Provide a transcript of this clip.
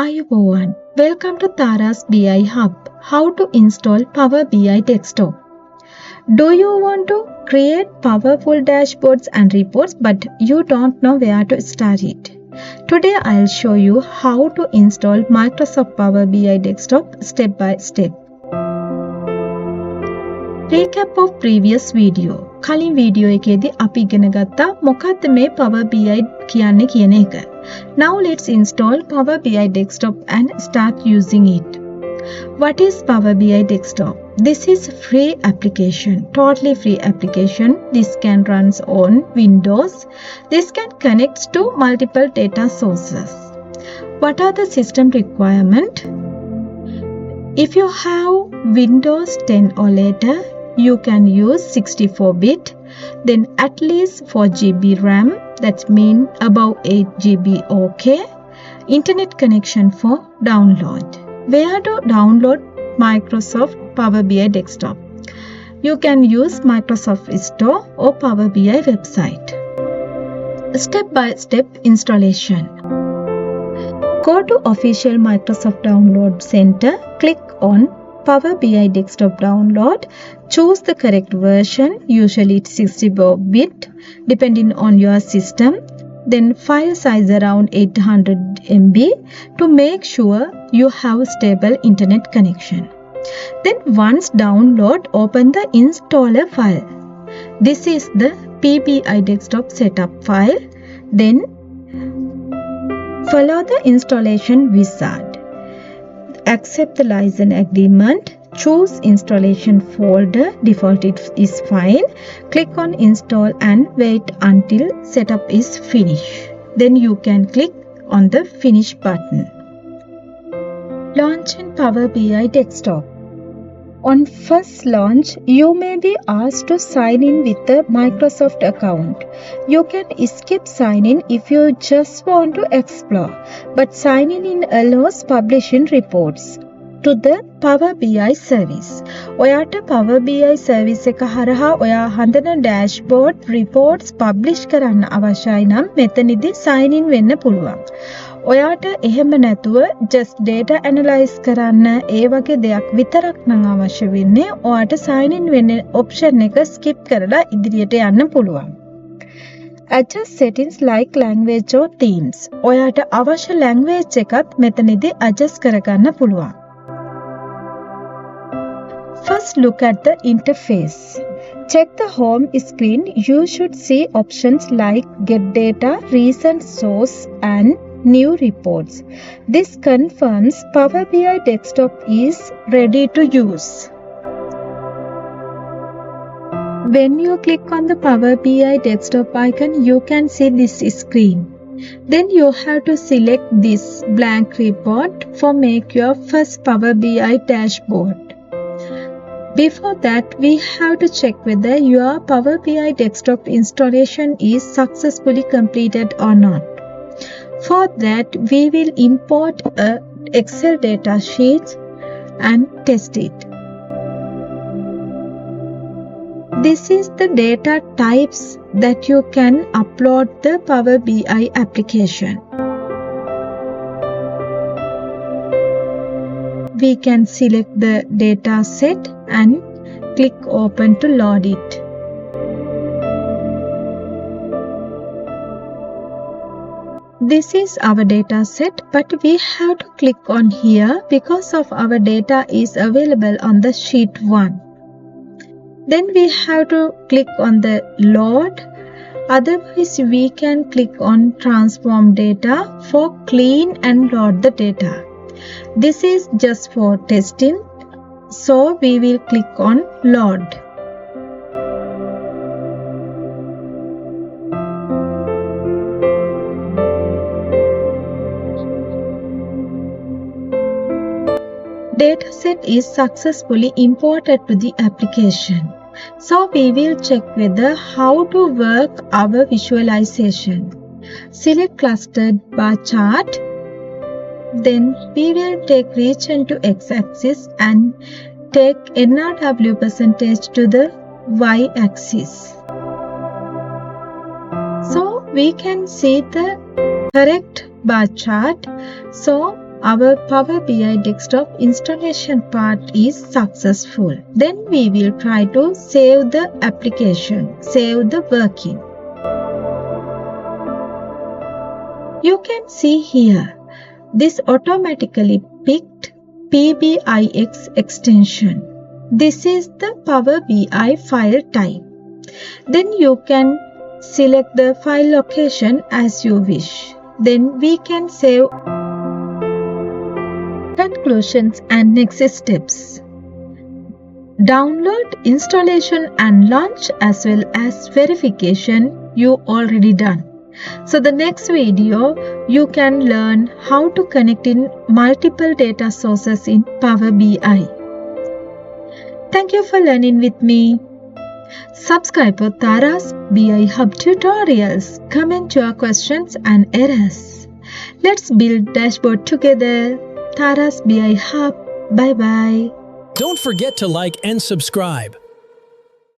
Ayubowan. Welcome to Thara's BI Hub. How to install Power BI Desktop. Do you want to create powerful dashboards and reports but you don't know where to start it? Today I'll show you how to install Microsoft Power BI Desktop step by step. Recap of previous video. කලින් video එකේදී අපි ඉගෙන ගත්තා මොකක්ද මේ Power BI කියන්නේ කියන එක. Now let's install Power BI Desktop and start using it. What is Power BI Desktop? This is free application, totally free application. This can run on Windows. This can connect to multiple data sources. What are the system requirements? If you have Windows 10 or later, you can use 64-bit, then at least 4 GB RAM, that means above 8 GB OK, internet connection for download. Where to download Microsoft Power BI Desktop? You can use Microsoft Store or Power BI website. Step-by-step installation. Go to official Microsoft Download Center, click on Power BI Desktop download, choose the correct version, usually it's 64-bit, depending on your system, then file size around 800 MB to make sure you have stable internet connection. Then once download, open the installer file. This is the PBI Desktop setup file. Then follow the installation wizard. Accept the license agreement, choose installation folder, default it is fine, click on install and wait until setup is finished. Then you can click on the finish button. Launch in Power BI Desktop. On first launch, you may be asked to sign in with a Microsoft account. You can skip sign in if you just want to explore, but signing in allows publishing reports to the Power BI service. ඔයාට Power BI service එක හරහා ඔයා හදන dashboard reports publish කරන්න අවශ්‍යයි නම් මෙතනදී sign in වෙන්න පුළුවන්. ඔයාට එහෙම නැතුව just data analyze කරන්න ඒ වගේ දෙයක් විතරක් නම් අවශ්‍ය වෙන්නේ ඔයාට sign in වෙන්න option එක skip කරලා ඉදිරියට යන්න පුළුවන්. Adjust settings like language or themes. ඔයාට අවශ්‍ය language එකත් මෙතනදී adjust කරගන්න පුළුවන්. First look at the interface. Check the home screen. You should see options like get data, recent source and new reports. This confirms Power BI Desktop is ready to use. When you click on the Power BI Desktop icon, you can see this screen. Then you have to select this blank report for make your first Power BI dashboard. Before that, we have to check whether your Power BI Desktop installation is successfully completed or not. For that, we will import a Excel data sheet and test it. This is the data types that you can upload the Power BI application. We can select the data set and click open to load it. This is our data set, but we have to click on here because of our data is available on the sheet 1. Then we have to click on the load. Otherwise, we can click on transform data for clean and load the data. This is just for testing, so we will click on load. Dataset is successfully imported to the application. So we will check whether how to work our visualization. Select clustered bar chart. Then we will take region to x-axis and take NRW percentage to the y-axis. So we can see the correct bar chart. So our Power BI desktop installation part is successful. Then we will try to save the application, save the working. You can see here, this automatically picked PBIX extension. This is the Power BI file type. Then you can select the file location as you wish. Then we can save. Conclusions and next steps. Download, installation and launch as well as verification you already done. So the next video you can learn how to connect in multiple data sources in Power BI. Thank you for learning with me. Subscribe for Thara's BI Hub tutorials. Comment your questions and errors. Let's build dashboard together. Thara's BI Hub. Bye bye. Don't forget to like and subscribe.